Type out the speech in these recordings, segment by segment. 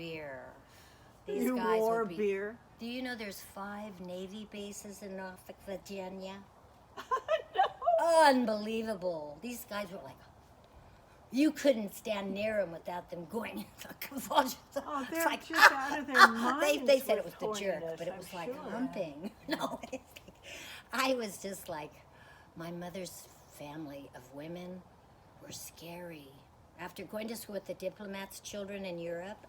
beer. These You guys wore would be. beer? Do you know there's 5 Navy bases in Norfolk, Virginia? No. Unbelievable. These guys were like, you couldn't stand near them without them going into convulsions. Oh, It's they're like, just out of their minds. they said it with was the jerk, horniness, but it I'm was like sure. humping. No, it's like, I was just like, my mother's family of women were scary. After going to school with the diplomats' children in Europe,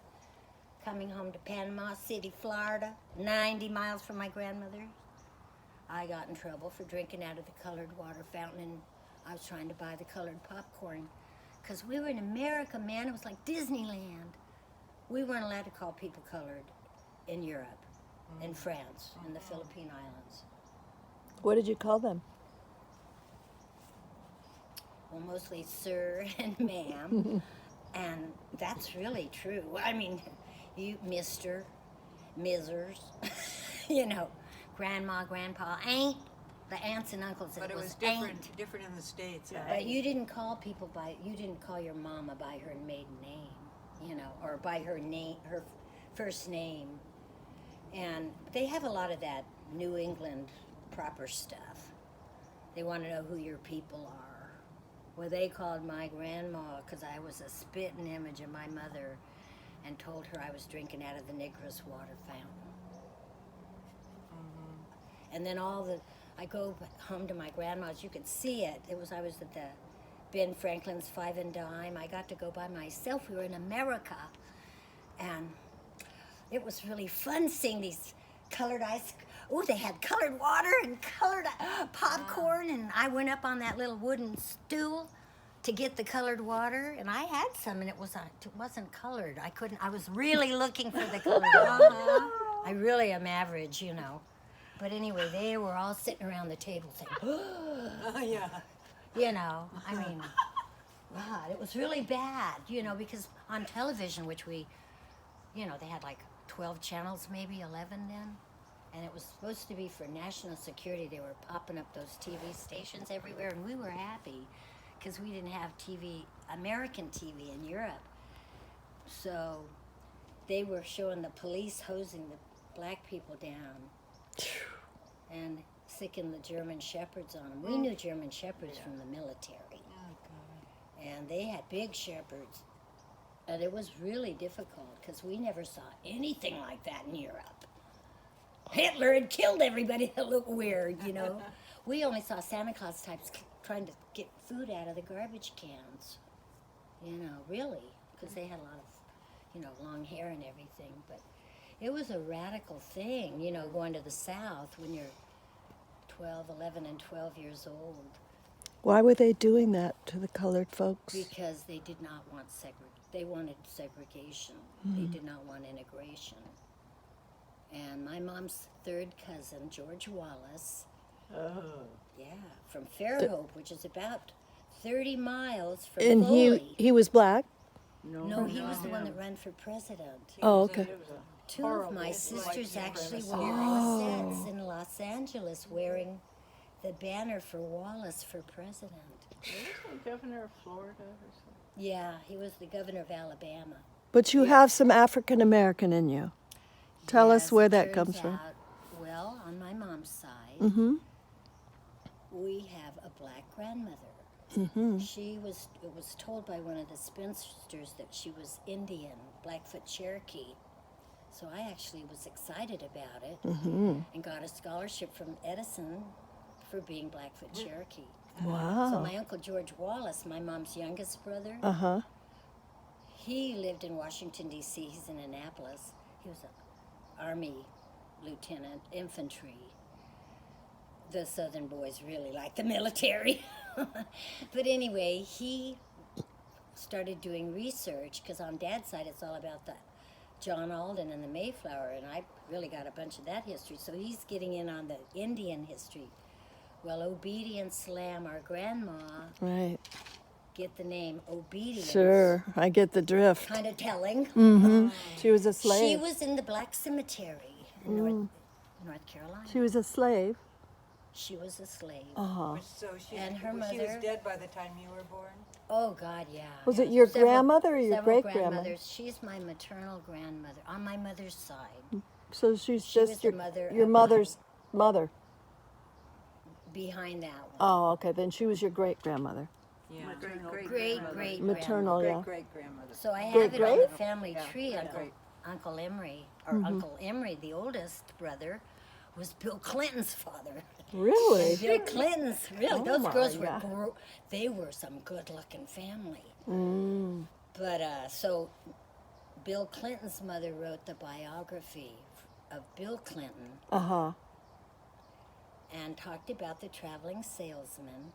coming home to Panama City, Florida, 90 miles from my grandmother, I got in trouble for drinking out of the colored water fountain, and I was trying to buy the colored popcorn. Because we were in America, man. It was like Disneyland. We weren't allowed to call people colored in Europe, in France, in the Philippine Islands. What did you call them? Well, mostly sir and ma'am. And that's really true. I mean, you, Mr., Mrs., you know, grandma, grandpa, aunt. The aunts and uncles, But it it was was different, aunt. different in the States. Yeah. But you didn't call people by, you didn't call your mama by her maiden name, you know, or by her name, her first name. And they have a lot of that New England proper stuff. They want to know who your people are. Well, they called my grandma, because I was a spitting image of my mother, and told her I was drinking out of the Negress water fountain. And then I go home to my grandma's, you could see it. I was at the Ben Franklin's Five and Dime. I got to go by myself. We were in America. And it was really fun seeing these colored ice. Oh, they had colored water and colored popcorn. And I went up on that little wooden stool to get the colored water. And I had some, and it wasn't colored. I was really looking for the colored water. I really am average, you know. But anyway, they were all sitting around the table saying, Oh, yeah. you know, I mean, God, it was really bad, you know, because on television, which we, you know, they had like 12 channels, maybe 11 then, and it was supposed to be for national security. They were popping up those TV stations everywhere, and we were happy because we didn't have TV, American TV in Europe. So they were showing the police hosing the black people down and sicking the German shepherds on them. We knew German shepherds from the military. Oh, God. And they had big shepherds. And it was really difficult because we never saw anything like that in Europe. Hitler had killed everybody that looked weird, you know. We only saw Santa Claus types trying to get food out of the garbage cans. You know, really. Because they had a lot of, you know, long hair and everything. But it was a radical thing, you know, going to the South when you're 12, 11, and 12 years old. Why were they doing that to the colored folks? Because they did not want they wanted segregation. They did not want integration. And my mom's third cousin, George Wallace, yeah, from Fairhope, which is about 30 miles from And Foley. he was black? No, he was the one that ran for president. Oh, okay. It was a 2 of horrible my sisters white actually supremacy. were on sets in Los Angeles wearing the banner for Wallace for president. Wasn't he governor of Florida or something? Yeah, he was the governor of Alabama. But you have some African American in you. Tell us Yes, where it that turns comes from. out, well, on my mom's side, Mm-hmm. we have a black grandmother. Mm-hmm. It was told by one of the spinsters that she was Indian, Blackfoot Cherokee. So I actually was excited about it and got a scholarship from Edison for being Blackfoot Cherokee. So Wow. my Uncle George Wallace, my mom's youngest brother, Uh-huh. he lived in Washington, D.C. He's in Annapolis. He was an Army lieutenant, infantry. The Southern boys really like the military. But anyway, he started doing research because on Dad's side it's all about the John Alden and the Mayflower, and I really got a bunch of that history. So he's getting in on the Indian history. Well, Obedience Lamb, our grandma, Right. get the name Obedience. Sure. I get the drift. Kind of telling. Mm-hmm. She was a She slave. was in the Black Cemetery in North Carolina. She was a slave. She was a slave. Uh-huh. So she, And her she was mother- dead by the time you were born? Oh God, yeah. Was it your Several- grandmother or your several great-grandmother? grandmothers. She's my maternal grandmother on my mother's side. So she's She was just the your, mother your of mother's mother. Behind that one. Oh, okay. Then she was your great-grandmother. Yeah. Great Maternal, yeah. Great-grandmother. So I Great, have it on great? the family Yeah, tree. yeah. Uncle Great. Uncle Emery, or Uncle Emery, the oldest brother, was Bill Clinton's father. Really? And Bill Clinton's really Oh those my girls were God. they were some good-looking family. Mm. But so Bill Clinton's mother wrote the biography of Bill Clinton Uh-huh. and talked about the traveling salesman.